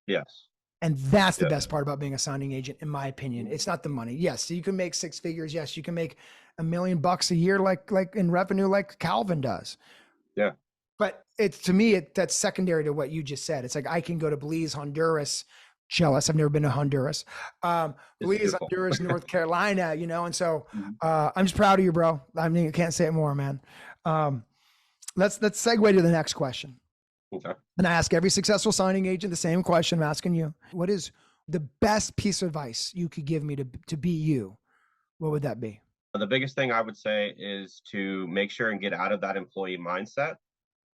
[SPEAKER 2] Yes.
[SPEAKER 1] And that's the
[SPEAKER 2] Yeah.
[SPEAKER 1] best part about being a signing agent, in my opinion.
[SPEAKER 2] Mhm.
[SPEAKER 1] It's not the money. Yes, you can make six figures. Yes, you can make $1 million a year, like in revenue, like Calvin does.
[SPEAKER 2] Yeah.
[SPEAKER 1] But it's to me, that's secondary to what you just said. It's like I can go to Belize, Honduras. Jealous. I've never been to Honduras.
[SPEAKER 2] It's
[SPEAKER 1] Belize,
[SPEAKER 2] beautiful.
[SPEAKER 1] Honduras, North Carolina. And so
[SPEAKER 2] Mhm.
[SPEAKER 1] I'm just proud of you, bro. I mean, I can't say it more, man. Um, let's segue to the next question.
[SPEAKER 2] Okay.
[SPEAKER 1] And I ask every successful signing agent the same question I'm asking you. What is the best piece of advice you could give me to be you? What would that be?
[SPEAKER 2] The biggest thing I would say is to make sure and get out of that employee mindset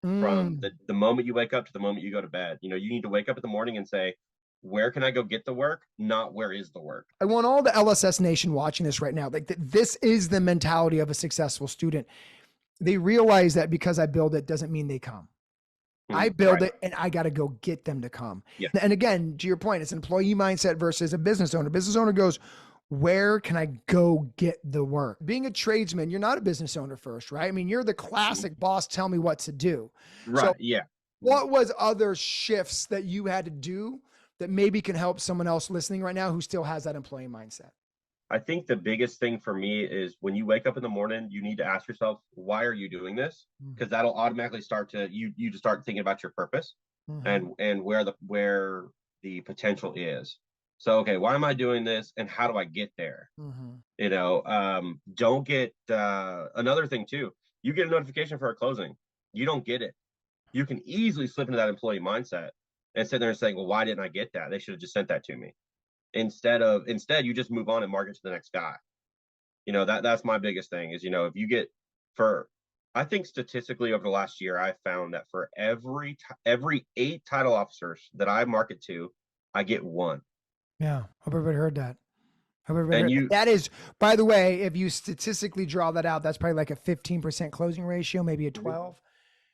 [SPEAKER 2] from
[SPEAKER 1] Mm.
[SPEAKER 2] the moment you wake up to the moment you go to bed. You need to wake up in the morning and say, where can I go get the work? Not where is the work?
[SPEAKER 1] I want all the LSS Nation watching this right now. Like this is the mentality of a successful student. They realize that because I build it doesn't mean they come. I
[SPEAKER 2] Mhm.
[SPEAKER 1] build
[SPEAKER 2] Right.
[SPEAKER 1] it and I got to go get them to come.
[SPEAKER 2] Yeah.
[SPEAKER 1] And again, to your point, it's employee mindset versus a business owner. Business owner goes, where can I go get the work? Being a tradesman, you're not a business owner first, right? I mean, you're the
[SPEAKER 2] Mhm.
[SPEAKER 1] classic boss, tell me what to do. So,
[SPEAKER 2] Right. Yeah. Mhm.
[SPEAKER 1] what was other shifts that you had to do that maybe can help someone else listening right now who still has that employee mindset?
[SPEAKER 2] I think the biggest thing for me is when you wake up in the morning, you need to ask yourself, why are you doing this? Because that'll automatically start to you to start thinking about your purpose
[SPEAKER 1] Mm-hmm.
[SPEAKER 2] and where the potential is. So okay, why am I doing this and how do I get there?
[SPEAKER 1] Mm-hmm.
[SPEAKER 2] Don't get another thing too. You get a notification for a closing, you don't get it. You can easily slip into that employee mindset and sit there and saying, well, why didn't I get that? They should have just sent that to me. Instead you just move on and market to the next guy. That's my biggest thing is, if you get for I think statistically over the last year I found that for every 8 title officers that I market to, I get one.
[SPEAKER 1] Yeah. Hope everybody heard that. Hope everybody
[SPEAKER 2] And
[SPEAKER 1] heard that.
[SPEAKER 2] you
[SPEAKER 1] That is, by the way, if you statistically draw that out, that's probably like a 15% closing ratio, maybe a
[SPEAKER 2] Mhm.
[SPEAKER 1] 12,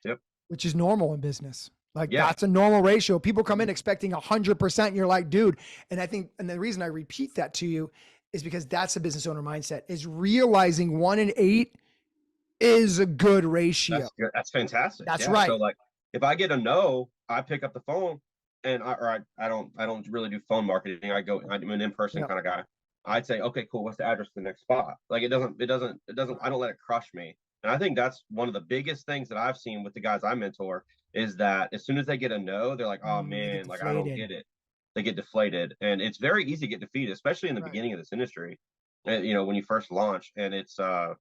[SPEAKER 2] Yep.
[SPEAKER 1] which is normal in business. Like
[SPEAKER 2] Yeah.
[SPEAKER 1] that's a normal ratio. People come in
[SPEAKER 2] Mhm.
[SPEAKER 1] expecting 100%. And you're like, dude. And I think, and the reason I repeat that to you is because that's a business owner mindset is realizing 1 in 8 is a good ratio.
[SPEAKER 2] That's good. That's fantastic.
[SPEAKER 1] That's
[SPEAKER 2] Yeah. So
[SPEAKER 1] right.
[SPEAKER 2] like if I get a no, I pick up the phone and I don't really do phone marketing. I'm an in-person
[SPEAKER 1] Yeah.
[SPEAKER 2] kind of guy. I'd say, okay, cool. What's the address to the next spot? Like it doesn't, I don't let it crush me. And I think that's one of the biggest things that I've seen with the guys I mentor is that as soon as they get a no, they're like, oh
[SPEAKER 1] They get
[SPEAKER 2] man, like I don't
[SPEAKER 1] deflated.
[SPEAKER 2] get it. They get deflated. And it's very easy to get defeated, especially in the
[SPEAKER 1] Right.
[SPEAKER 2] beginning of this industry. When you first launch and it's you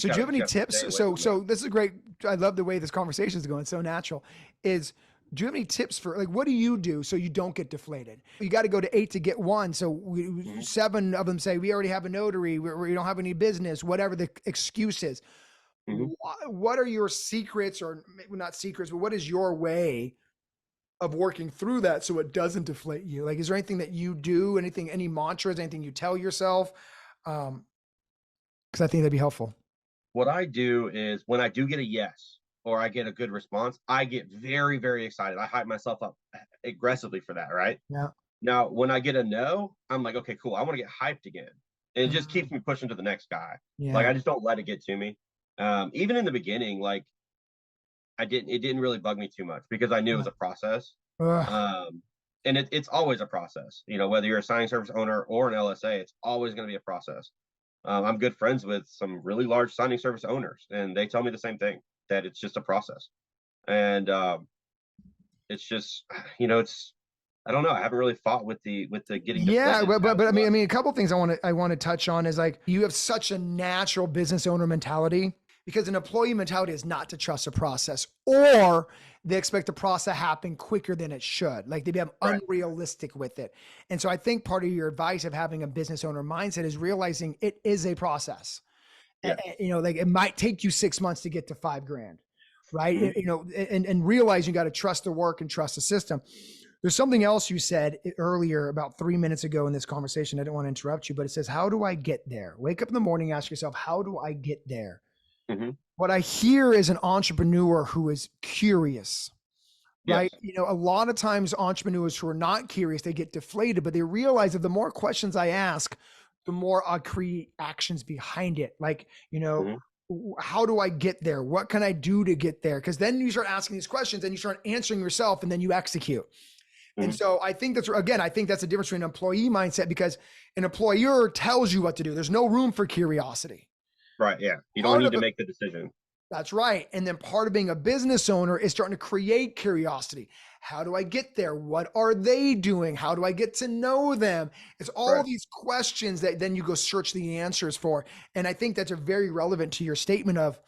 [SPEAKER 2] just
[SPEAKER 1] So do you
[SPEAKER 2] gotta
[SPEAKER 1] have
[SPEAKER 2] you
[SPEAKER 1] any
[SPEAKER 2] gotta stay
[SPEAKER 1] tips?
[SPEAKER 2] away
[SPEAKER 1] So
[SPEAKER 2] from that.
[SPEAKER 1] so this is great. I love the way this conversation is going. It's so natural. Is do you have any tips for like what do you do so you don't get deflated? You got to go to 8 to get one. So
[SPEAKER 2] Mhm.
[SPEAKER 1] 7 of them say we already have a notary. We don't have any business. Whatever the excuse is.
[SPEAKER 2] Mhm.
[SPEAKER 1] What are your secrets, or maybe not secrets, but what is your way of working through that so it doesn't deflate you? Like, is there anything that you do? Anything? Any mantras? Anything you tell yourself? Because I think that'd be helpful.
[SPEAKER 2] What I do is when I do get a yes or I get a good response, I get very, very excited. I hype myself up aggressively for that, right?
[SPEAKER 1] Yeah.
[SPEAKER 2] Now, when I get a no, I'm like, okay, cool. I want to get hyped again. And it just
[SPEAKER 1] Mhm.
[SPEAKER 2] keeps me pushing to the next guy. Like
[SPEAKER 1] Yeah.
[SPEAKER 2] I just don't let it get to me. Even in the beginning, like it didn't really bug me too much because I knew it was
[SPEAKER 1] Yeah.
[SPEAKER 2] a process.
[SPEAKER 1] Ugh.
[SPEAKER 2] Um, and it's always a process. Whether you're a signing service owner or an LSA, it's always going to be a process. I'm good friends with some really large signing service owners, and they tell me the same thing that it's just a process. And it's just, it's I don't know. I haven't really fought with the getting
[SPEAKER 1] Yeah,
[SPEAKER 2] deflated
[SPEAKER 1] but
[SPEAKER 2] as
[SPEAKER 1] I
[SPEAKER 2] much.
[SPEAKER 1] mean, a couple things I want to touch on is like you have such a natural business owner mentality because an employee mentality is not to trust a process, or they expect the process to happen quicker than it should. Like they become
[SPEAKER 2] Right.
[SPEAKER 1] unrealistic with it. And so I think part of your advice of having a business owner mindset is realizing it is a process.
[SPEAKER 2] Yeah.
[SPEAKER 1] Like it might take you 6 months to get to 5 grand, right?
[SPEAKER 2] Hmm.
[SPEAKER 1] And realize you got to trust the work and trust the system. There's something else you said earlier about 3 minutes ago in this conversation. I didn't want to interrupt you, but it says, how do I get there? Wake up in the morning, ask yourself, how do I get there?
[SPEAKER 2] Hmm.
[SPEAKER 1] What I hear is an entrepreneur who is curious, right?
[SPEAKER 2] Yes.
[SPEAKER 1] You know, a lot of times entrepreneurs who are not curious, they get deflated, but they realize that the more questions I ask, the more I create actions behind it. Like, you know,
[SPEAKER 2] Hmm.
[SPEAKER 1] how do I get there? What can I do to get there? Because then you start asking these questions and you start answering yourself and then you execute. And
[SPEAKER 2] Hmm.
[SPEAKER 1] so I think that's, again, I think that's the difference between an employee mindset because an employer tells you what to do. There's no room for curiosity.
[SPEAKER 2] Right. Yeah. You don't
[SPEAKER 1] Part
[SPEAKER 2] need
[SPEAKER 1] of
[SPEAKER 2] to
[SPEAKER 1] it,
[SPEAKER 2] make the decision.
[SPEAKER 1] that's right. And then part of being a business owner is starting to create curiosity. How do I get there? What are they doing? How do I get to know them? It's all
[SPEAKER 2] Right.
[SPEAKER 1] these questions that then you go search the answers for. And I think that's a very relevant to your statement of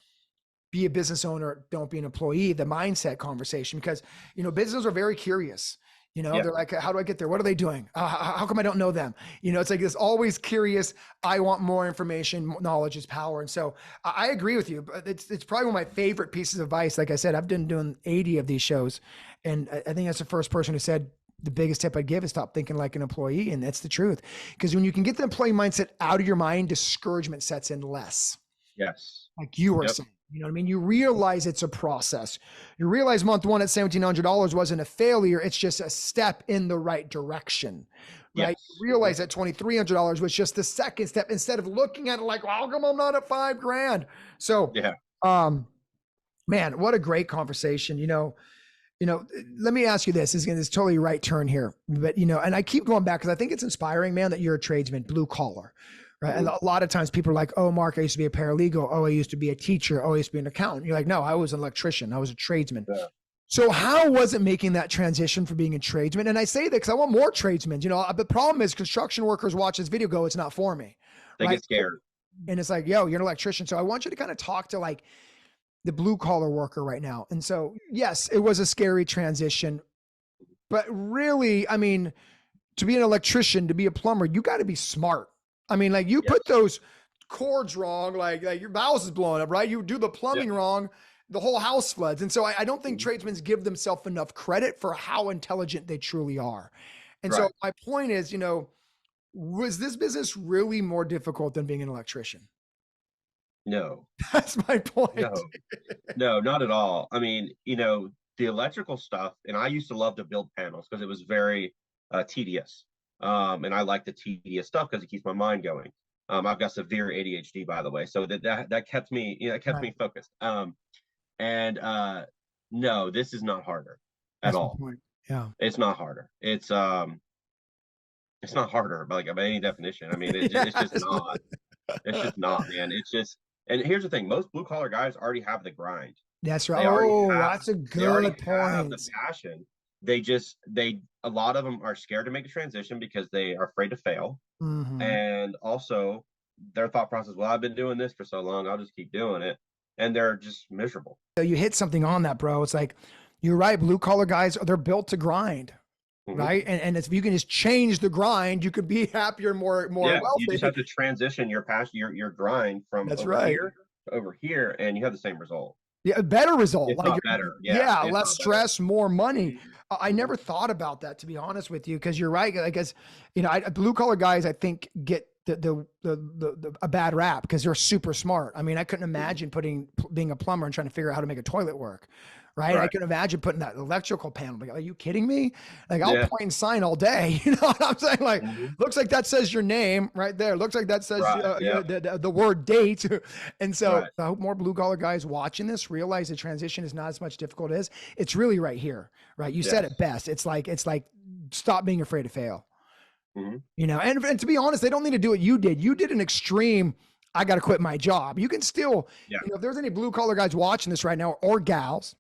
[SPEAKER 1] be a business owner, don't be an employee, the mindset conversation, because, you know, businesses are very curious. You know,
[SPEAKER 2] Yeah.
[SPEAKER 1] they're like, how do I get there? What are they doing? How come I don't know them? You know, it's like this always curious. I want more information. Knowledge is power. And so I agree with you, but it's probably one of my favorite pieces of advice. Like I said, I've been doing 80 of these shows. And I think that's the first person who said the biggest tip I'd give is stop thinking like an employee. And that's the truth. Because when you can get the employee mindset out of your mind, discouragement sets in less,
[SPEAKER 2] Yes.
[SPEAKER 1] like you were
[SPEAKER 2] Yep.
[SPEAKER 1] saying. You know what I mean? You realize it's a process. You realize month one at $1,700 wasn't a failure. It's just a step in the right direction, right? You
[SPEAKER 2] Yes.
[SPEAKER 1] realize
[SPEAKER 2] Yep.
[SPEAKER 1] that $2,300 was just the second step instead of looking at it like, well, how come I'm not at 5 grand? So,
[SPEAKER 2] Yeah.
[SPEAKER 1] um, man, what a great conversation. Let me ask you this. This is totally right turn here, but and I keep going back because I think it's inspiring, man, that you're a tradesman, blue collar, right? And
[SPEAKER 2] Hmm.
[SPEAKER 1] a lot of times people are like, "Oh, Mark, I used to be a paralegal. Oh, I used to be a teacher. Oh, I used to be an accountant." You're like, "No, I was an electrician. I was a tradesman."
[SPEAKER 2] Yeah.
[SPEAKER 1] So how was it making that transition from being a tradesman? And I say that because I want more tradesmen. The problem is construction workers watch this video, go, "It's not for me,"
[SPEAKER 2] They
[SPEAKER 1] right?
[SPEAKER 2] get scared.
[SPEAKER 1] And it's like, "Yo, you're an electrician." So I want you to kind of talk to like the blue collar worker right now. And so, yes, it was a scary transition, but really, I mean, to be an electrician, to be a plumber, you got to be smart. I mean, like you put
[SPEAKER 2] Yes.
[SPEAKER 1] those cords wrong, like your house is blowing up, right? You do the
[SPEAKER 2] Yeah.
[SPEAKER 1] plumbing wrong, the whole house floods. And so I don't think
[SPEAKER 2] Mhm.
[SPEAKER 1] tradesmen give themselves enough credit for how intelligent they truly are. And so
[SPEAKER 2] Right.
[SPEAKER 1] my point is, was this business really more difficult than being an electrician?
[SPEAKER 2] No.
[SPEAKER 1] That's my point.
[SPEAKER 2] No. No, not at all. I mean, the electrical stuff, and I used to love to build panels because it was very tedious. And I like the tedious stuff because it keeps my mind going. I've got severe ADHD, by the way, so that kept me, it kept
[SPEAKER 1] Right.
[SPEAKER 2] me focused. And no, this is not harder at
[SPEAKER 1] That's my
[SPEAKER 2] all.
[SPEAKER 1] point. Yeah.
[SPEAKER 2] It's not harder. It's not harder, by any definition. I mean, it's
[SPEAKER 1] Yeah.
[SPEAKER 2] just not. It's just not, man. It's just, and here's the thing: most blue collar guys already have the grind.
[SPEAKER 1] That's right.
[SPEAKER 2] They already
[SPEAKER 1] Oh,
[SPEAKER 2] have
[SPEAKER 1] that's a
[SPEAKER 2] they already
[SPEAKER 1] good
[SPEAKER 2] have the
[SPEAKER 1] point.
[SPEAKER 2] passion. They a lot of them are scared to make a transition because they are afraid to fail.
[SPEAKER 1] Hmm.
[SPEAKER 2] And also their thought process, well, I've been doing this for so long, I'll just keep doing it. And they're just miserable.
[SPEAKER 1] So you hit something on that, bro. It's like you're right. Blue collar guys, they're built to grind,
[SPEAKER 2] Hmm.
[SPEAKER 1] right? And if you can just change the grind, you could be happier, more
[SPEAKER 2] Yeah, you just
[SPEAKER 1] wealthy.
[SPEAKER 2] have to transition your passion, your grind from
[SPEAKER 1] That's
[SPEAKER 2] over
[SPEAKER 1] right.
[SPEAKER 2] here to over here, and you have the same result.
[SPEAKER 1] Yeah, a better result.
[SPEAKER 2] If
[SPEAKER 1] Like,
[SPEAKER 2] not better. Yeah,
[SPEAKER 1] yeah,
[SPEAKER 2] if
[SPEAKER 1] less
[SPEAKER 2] not better.
[SPEAKER 1] stress, more money. I
[SPEAKER 2] Hmm.
[SPEAKER 1] never thought about that, to be honest with you, because you're right. I guess blue collar guys, I think, get a bad rap because they're super smart. I mean, I couldn't
[SPEAKER 2] Hmm.
[SPEAKER 1] imagine being a plumber and trying to figure out how to make a toilet work. Right. I
[SPEAKER 2] Right.
[SPEAKER 1] couldn't imagine putting that electrical panel. Like, are you kidding me? Like, I'll
[SPEAKER 2] Yeah.
[SPEAKER 1] point and sign all day. You know what I'm saying? Like,
[SPEAKER 2] Hmm.
[SPEAKER 1] looks like that says your name right there. Looks like that says
[SPEAKER 2] Right. Yeah.
[SPEAKER 1] the word date. And so
[SPEAKER 2] Right.
[SPEAKER 1] I hope more blue collar guys watching this realize the transition is not as much difficult as it's really right here. Right. You said it
[SPEAKER 2] Yes.
[SPEAKER 1] best. It's like stop being afraid to fail.
[SPEAKER 2] Hmm.
[SPEAKER 1] And to be honest, they don't need to do what you did. You did an extreme. I got to quit my job. You can still,
[SPEAKER 2] Yeah.
[SPEAKER 1] if there's any blue collar guys watching this right now or gals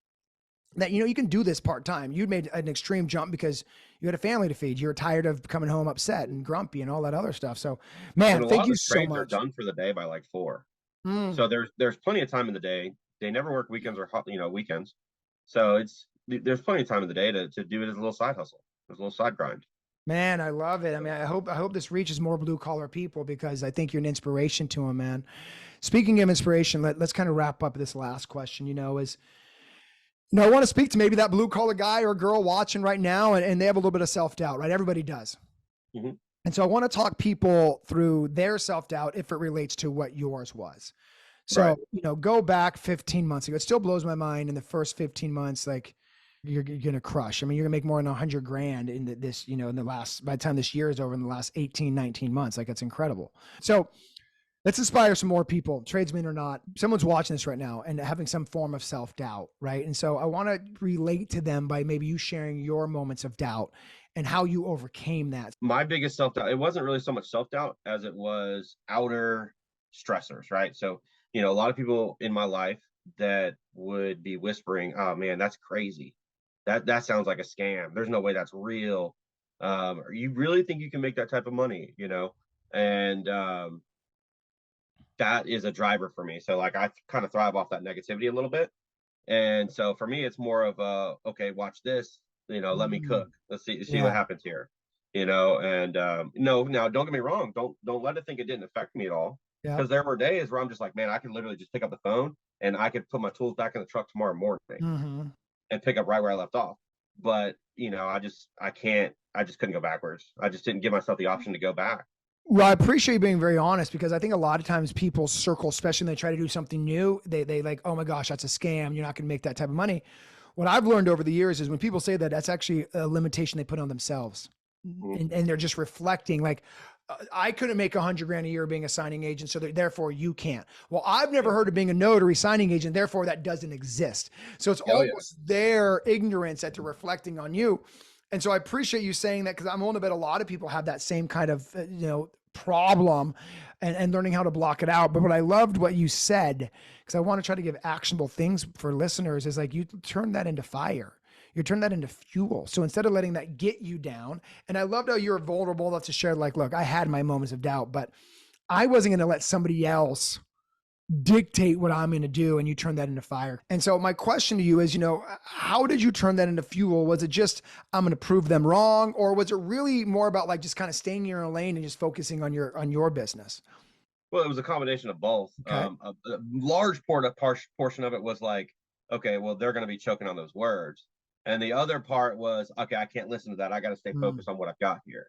[SPEAKER 1] that, you can do this part time. You made an extreme jump because you had a family to feed. You were tired of coming home upset and grumpy and all that other stuff. So,
[SPEAKER 2] And
[SPEAKER 1] man,
[SPEAKER 2] a lot
[SPEAKER 1] thank
[SPEAKER 2] of
[SPEAKER 1] you
[SPEAKER 2] the
[SPEAKER 1] so
[SPEAKER 2] trades are
[SPEAKER 1] much.
[SPEAKER 2] done for the day by like 4.
[SPEAKER 1] Mm.
[SPEAKER 2] So there's plenty of time in the day. They never work weekends or weekends. So there's plenty of time in the day to do it as a little side hustle, as a little side grind.
[SPEAKER 1] Man, I love it. I mean, I hope this reaches more blue collar people because I think you're an inspiration to them, man. Speaking of inspiration, let's kind of wrap up this last question. I want to speak to maybe that blue collar guy or girl watching right now, and they have a little bit of self doubt, right? Everybody does.
[SPEAKER 2] Hmm.
[SPEAKER 1] And so I want to talk people through their self doubt if it relates to what yours was. So,
[SPEAKER 2] Right.
[SPEAKER 1] go back 15 months ago. It still blows my mind in the first 15 months, like you're going to crush. I mean, you're gonna make more than 100 grand in this, in the by the time this year is over, in the last 18, 19 months. Like, it's incredible. So let's inspire some more people, tradesmen or not. Someone's watching this right now and having some form of self-doubt, right? And so I want to relate to them by maybe you sharing your moments of doubt and how you overcame that.
[SPEAKER 2] My biggest self-doubt, it wasn't really so much self-doubt as it was outer stressors, right? So, a lot of people in my life that would be whispering, "Oh man, that's crazy. That sounds like a scam. There's no way that's real. Or you really think you can make that type of money?" And that is a driver for me. So like I kind of thrive off that negativity a little bit. And so for me, it's more of a, okay, watch this, let me
[SPEAKER 1] Mm,
[SPEAKER 2] cook. Let's see what
[SPEAKER 1] yeah.
[SPEAKER 2] happens here. And no, now don't get me wrong, don't let it think it didn't affect me at all.
[SPEAKER 1] Yeah.
[SPEAKER 2] Because there were days where I'm just like, man, I can literally just pick up the phone and I could put my tools back in the truck tomorrow morning
[SPEAKER 1] Mm-hmm.
[SPEAKER 2] and pick up right where I left off. But I just couldn't go backwards. I just didn't give myself the option to go back.
[SPEAKER 1] Well, I appreciate you being very honest, because I think a lot of times people circle, especially when they try to do something new, they like, oh my gosh, that's a scam. You're not going to make that type of money. What I've learned over the years is when people say that, that's actually a limitation they put on themselves.
[SPEAKER 2] Mhm.
[SPEAKER 1] And they're just reflecting like, I couldn't make 100 grand a year being a signing agent, so therefore you can't. Well, I've never
[SPEAKER 2] Yeah.
[SPEAKER 1] heard of being a notary signing agent, therefore that doesn't exist. So it's
[SPEAKER 2] Oh yeah.
[SPEAKER 1] almost their ignorance that they're reflecting on you. And so I appreciate you saying that, because I'm willing to bet a lot of people have that same kind of, problem, and learning how to block it out. But what I loved what you said, because I want to try to give actionable things for listeners, is like, you turn that into fire. You turn that into fuel. So instead of letting that get you down, and I loved how you're vulnerable enough to share, like, look, I had my moments of doubt, but I wasn't going to let somebody else dictate what I'm going to do, and you turn that into fire. And so my question to you is, how did you turn that into fuel? Was it just, I'm going to prove them wrong, or was it really more about like just kind of staying in your own lane and just focusing on your business?
[SPEAKER 2] Well, it was a combination of both.
[SPEAKER 1] Okay.
[SPEAKER 2] A large portion of it was like, okay, well, they're going to be choking on those words, and the other part was, okay, I can't listen to that. I got to stay
[SPEAKER 1] Mm,
[SPEAKER 2] focused on what I've got here,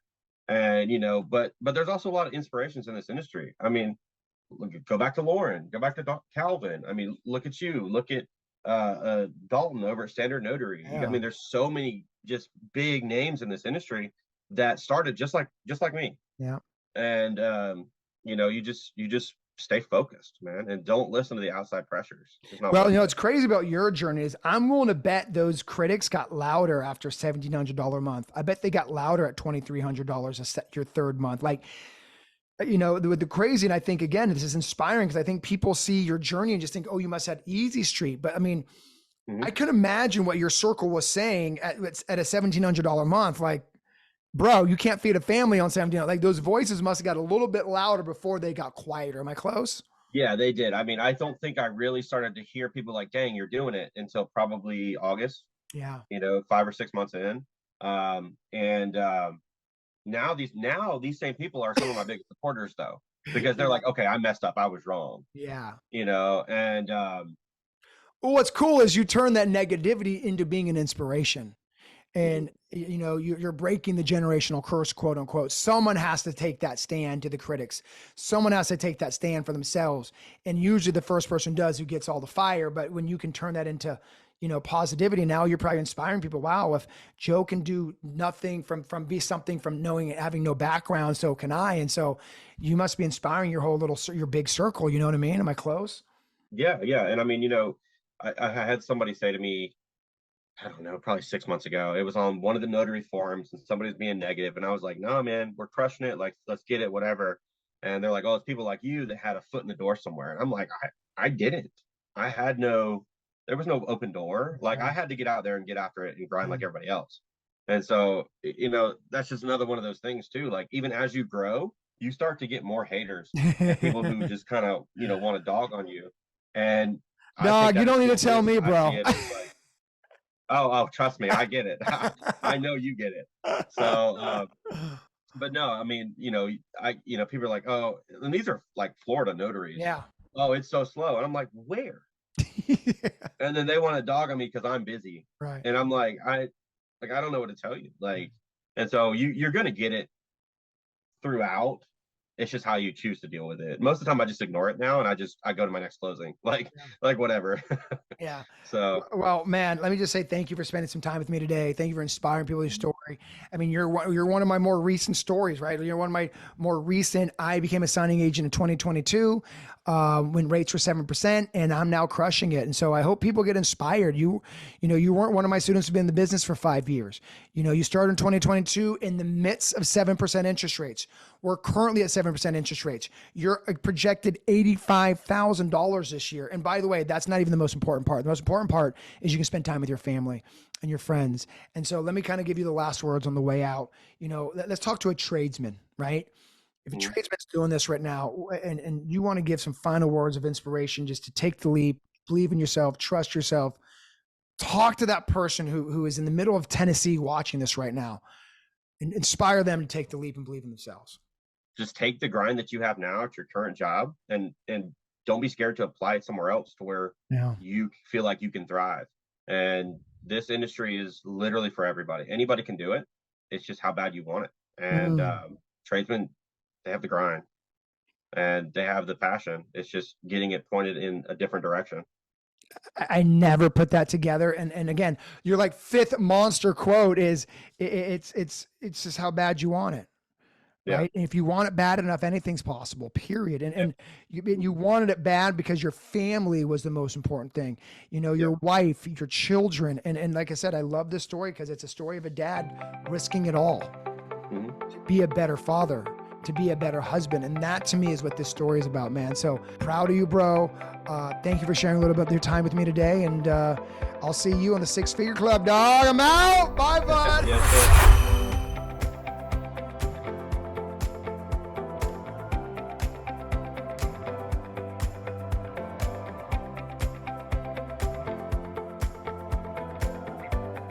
[SPEAKER 2] and but there's also a lot of inspirations in this industry. I mean, go back to Lauren, go back to Calvin. I mean, look at you, look at Dalton over at Standard Notary. I
[SPEAKER 1] yeah.
[SPEAKER 2] mean, there's so many just big names in this industry that started just like me,
[SPEAKER 1] Yeah.
[SPEAKER 2] and you just stay focused, man, and don't listen to the outside pressures. It's not
[SPEAKER 1] Well,
[SPEAKER 2] worth it.
[SPEAKER 1] what's crazy about your journey is I'm willing to bet those critics got louder after $1,700 a month. I bet they got louder at $2,300 a set your third month. Like, with the crazy, and I think, again, this is inspiring, because I think people see your journey and just think, oh, you must have easy street. But I mean,
[SPEAKER 2] Hmm.
[SPEAKER 1] I could imagine what your circle was saying at a $1,700 a month. Like, bro, you can't feed a family on 17. Like, those voices must have got a little bit louder before they got quieter. Am I close?
[SPEAKER 2] Yeah, they did. I mean, I don't think I really started to hear people like, dang, you're doing it, until probably August,
[SPEAKER 1] Yeah.
[SPEAKER 2] 5 or 6 months in. And now these same people are some of my biggest supporters, though, because they're
[SPEAKER 1] Yeah.
[SPEAKER 2] like, okay, I messed up, I was wrong,
[SPEAKER 1] Yeah.
[SPEAKER 2] and
[SPEAKER 1] Well, what's cool is you turn that negativity into being an inspiration. And
[SPEAKER 2] mhm.
[SPEAKER 1] you're breaking the generational curse, quote unquote. Someone has to take that stand to the critics. Someone has to take that stand for themselves, and usually the first person does, who gets all the fire. But when you can turn that into positivity, now you're probably inspiring people. Wow, if Joe can do nothing from be something from knowing, having no background, so can I. And so you must be inspiring your whole your big circle. You know what I mean? Am I close?
[SPEAKER 2] Yeah, yeah. And I mean, I had somebody say to me, I don't know, probably 6 months ago. It was on one of the notary forums, and somebody's being negative, and I was like, "No, man, we're crushing it. Like, let's get it, whatever." And they're like, "Oh, it's people like you that had a foot in the door somewhere." And I'm like, I didn't. I had no. There was no open door. Like, I
[SPEAKER 1] Yeah.
[SPEAKER 2] had to get out there and get after it and grind
[SPEAKER 1] Yeah.
[SPEAKER 2] like everybody else. And so, that's just another one of those things too. Like, even as you grow, you start to get more haters and people who just kind of, want to dog on you. And I take
[SPEAKER 1] Dog, you
[SPEAKER 2] that as
[SPEAKER 1] don't need to
[SPEAKER 2] good
[SPEAKER 1] tell
[SPEAKER 2] wins.
[SPEAKER 1] me,
[SPEAKER 2] I see
[SPEAKER 1] bro.
[SPEAKER 2] it as like, oh, trust me, I get it. I know you get it. So, but no, I mean, people are like, oh, and these are like Florida notaries.
[SPEAKER 1] Yeah.
[SPEAKER 2] Oh, it's so slow, and I'm like, where?
[SPEAKER 1] Yeah.
[SPEAKER 2] And then they want to dog on me because I'm busy,
[SPEAKER 1] Right.
[SPEAKER 2] and I'm like, I don't know what to tell you. Like, and so you're gonna get it throughout. It's just how you choose to deal with it. Most of the time I just ignore it now, and I go to my next closing,
[SPEAKER 1] Yeah.
[SPEAKER 2] like whatever.
[SPEAKER 1] Yeah.
[SPEAKER 2] So
[SPEAKER 1] Well, man, let me just say thank you for spending some time with me today. Thank you for inspiring people with your story. I mean, you're one of my more recent stories, right? You're one of my more recent. I became a signing agent in 2022 when rates were 7%, and I'm now crushing it. And so I hope people get inspired. You weren't one of my students who've been in the business for 5 years. You started in 2022 in the midst of 7% interest rates. We're currently at 7% interest rates. You're projected $85,000 this year. And by the way, that's not even the most important part. The most important part is you can spend time with your family and your friends. And so let me kind of give you the last words on the way out. Let's talk to a tradesman, right? If a
[SPEAKER 2] mhm,
[SPEAKER 1] tradesman's doing this right now and you want to give some final words of inspiration just to take the leap, believe in yourself, trust yourself, talk to that person who is in the middle of Tennessee watching this right now and inspire them to take the leap and believe in themselves.
[SPEAKER 2] just take the grind that you have now at your current job, and don't be scared to apply it somewhere else to where
[SPEAKER 1] Yeah.
[SPEAKER 2] you feel like you can thrive. And this industry is literally for everybody. Anybody can do it. It's just how bad you want it. And
[SPEAKER 1] Mm.
[SPEAKER 2] tradesmen, they have the grind and they have the passion. It's just getting it pointed in a different direction.
[SPEAKER 1] I never put that together. And again, your like fifth monster quote is it's just how bad you want it.
[SPEAKER 2] Yeah.
[SPEAKER 1] Right. And if you want it bad enough, anything's possible, period. And you wanted it bad because your family was the most important thing,
[SPEAKER 2] Yep.
[SPEAKER 1] your wife, your children. And like I said, I love this story because it's a story of a dad risking it all
[SPEAKER 2] Hmm.
[SPEAKER 1] to be a better father, to be a better husband. And that to me is what this story is about, man. So proud of you, bro. Thank you for sharing a little bit of your time with me today. And I'll see you on the Six Figure Club, dog. I'm out. Bye, bud.
[SPEAKER 2] Yes, sir.